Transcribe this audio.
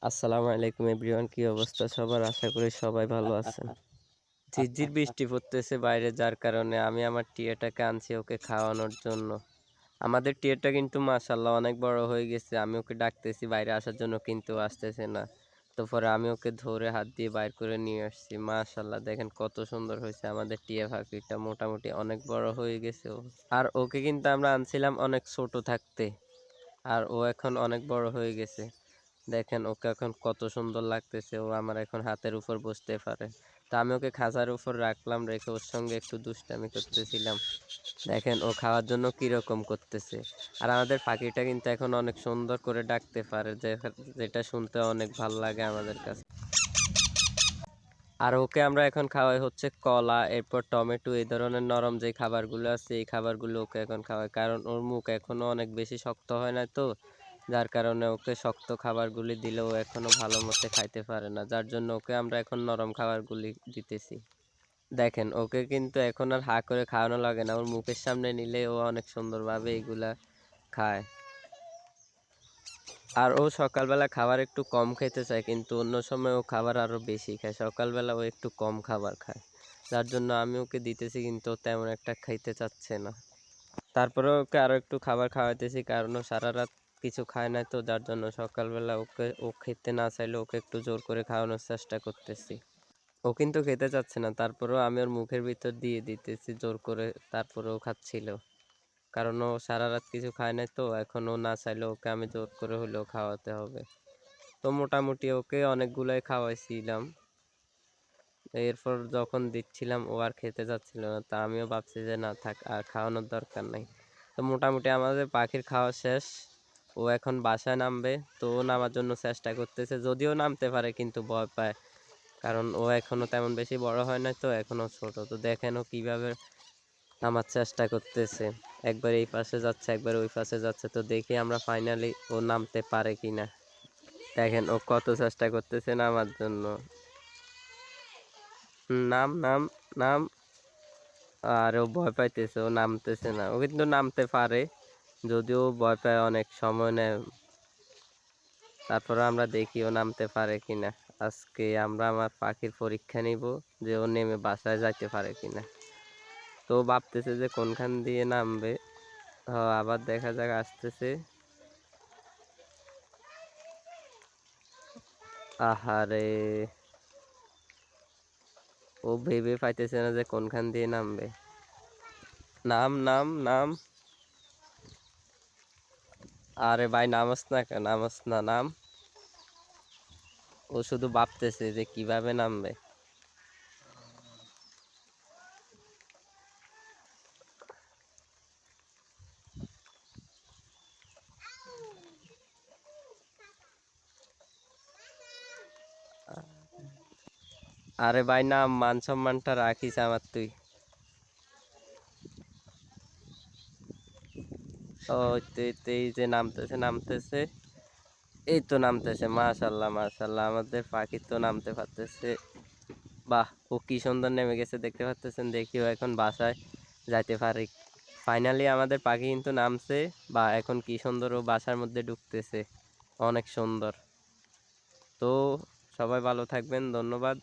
আসসালামু আলাইকুম এভরিওয়ান, কি অবস্থা সবার? আশা করি সবাই ভালো আছেন। ঝিরঝির বৃষ্টি পড়তেছে বাইরে, যার কারণে আমি আমার টিয়াটাকে আনছি ওকে খাওয়ানোর জন্য। আমাদের টিয়াটা কিন্তু মাশাআল্লাহ অনেক বড় হয়ে গেছে। আমি ওকে ডাকতেছি বাইরে আসার জন্য, কিন্তু আসতেছে না। তো পরে আমি ওকে ধরে হাত দিয়ে বাইর করে নিয়ে আসছি। মাশাআল্লাহ দেখেন কত সুন্দর হয়েছে আমাদের টিয়া পাখিটা, মোটামুটি অনেক বড় হয়ে গেছে ও। আর ওকে কিন্তু আমরা আনছিলাম অনেক ছোট থাকতে, আর ও এখন অনেক বড় হয়ে গেছে। দেখেন ওকে এখন কত সুন্দর লাগতেছে, ও আমার এখন হাতের উপর বসতে পারে। তো আমি ওকে খাঁচার উপর রাখলাম, রেখে ওর সঙ্গে একটু দুষ্টামি করতেছিলাম। দেখেন ও খাওয়ার জন্য কিরকম করতেছে। আর আমাদের পাখিটা কিন্তু এখন অনেক সুন্দর করে ডাকতে পারে, যেটা শুনতে অনেক ভালো লাগে আমাদের কাছে। আর ওকে আমরা এখন খাওয়াই হচ্ছে কলা, এরপর টমেটো, এই ধরনের নরম যে খাবারগুলো আছে এই খাবারগুলো ওকে এখন খাওয়াই, কারণ ওর মুখ এখনো অনেক বেশি শক্ত হয় না, তো যার কারণে ওকে শক্ত খাবারগুলি দিলে ও এখনো ভালো মতো খাইতে পারে না, যার জন্য ওকে আমরা এখন নরম খাবারগুলি দিতেছি। দেখেন ওকে কিন্তু এখন আর হা করে খাওয়ানো লাগে না, ওর মুখের সামনে নিলে ও অনেক সুন্দরভাবে এগুলা খায়। আর ও সকালবেলা খাবার একটু কম খেতে চায়, কিন্তু অন্য সময় ও খাবার আরও বেশি খায়। সকালবেলা ও একটু কম খাবার খায়, যার জন্য আমি ওকে দিতেছি, কিন্তু ও তেমন একটা খাইতে চাচ্ছে না। তারপরে ওকে আরও একটু খাবার খাওয়াইতেছি, কারণ ও সারা রাত কিছু খায় না, তো যার জন্য সকালবেলা ও খেতে না চাইলে ওকে একটু জোর করে খাওয়ানোর চেষ্টা করতেছি। ও কিন্তু খেতে চাচ্ছে না, তারপরেও আমি ওর মুখের ভিতর দিয়ে দিতেছি জোর করে, তারপরেও খাচ্ছিল। কারণ ও সারা রাত কিছু খায় নাই, তো এখন ও না চাইলে ওকে আমি জোর করে হলেও খাওয়াতে হবে। তো মোটামুটি ওকে অনেকগুলাই খাওয়াইছিলাম। এরপর যখন দিচ্ছিলাম ও আর খেতে চাচ্ছিল না, তা আমিও ভাবছি যে না থাক, আর খাওয়ানোর দরকার নাই। তো মোটামুটি আমাদের পাখির খাওয়া শেষ। ও এখন বাসায় নামবে, তো ও নামার জন্য চেষ্টা করতেছে, যদিও নামতে পারে কিন্তু ভয় পায়, কারণ ও এখনো তেমন বেশি বড় হয় না, তো এখনো ছোট। তো দেখেন ও কিভাবে নামার চেষ্টা করতেছে, একবার এই পাশে যাচ্ছে একবার ওই পাশে যাচ্ছে। তো দেখি আমরা ফাইনালি ও নামতে পারে কিনা। দেখেন ও কত চেষ্টা করতেছে নামার জন্য। নাম নাম নাম। আর ও ভয় পাইতেছে, ও নামতেছে না। ও কিন্তু নামতে পারে, যদিও ভয় পায়, অনেক সময় নেয়। তারপরে আমরা দেখি ও নামতে পারে কিনা। আজকে আমরা আমার পাখির পরীক্ষা নিব, যে ও নেমে বাসায় যাইতে পারে কিনা। তো ভাবতেছে যে কোনখান দিয়ে নামবে। আবার দেখা যাক, আসতেছে। আহারে, ও ভেবে পাইতেছে না যে কোনখান দিয়ে নামবে। নাম নাম নাম। আরে ভাই নামস না কেন, নামস না, নাম। ও শুধু ভাবতেছে যে কিভাবে নামবে। আরে ভাই নাম, মান সম্মানটা রাখিস আমার তুই। ও এই যে নামতেছে নামতেছে, এই তো নামতেছে। মাশাল্লাহ মাশাল্লাহ, আমাদের পাখি তো নামতে পারতেছে। বাহ, ও কি সুন্দর নেমে গেছে, দেখতে পাচ্তেছেন। দেখিও এখন বাসায় যাইতে পারি। ফাইনালি আমাদের পাখি কিন্তু নামছে, বা এখন কি সুন্দর ও বাসার মধ্যে ঢুকতেছে, অনেক সুন্দর। তো সবাই ভালো থাকবেন, ধন্যবাদ।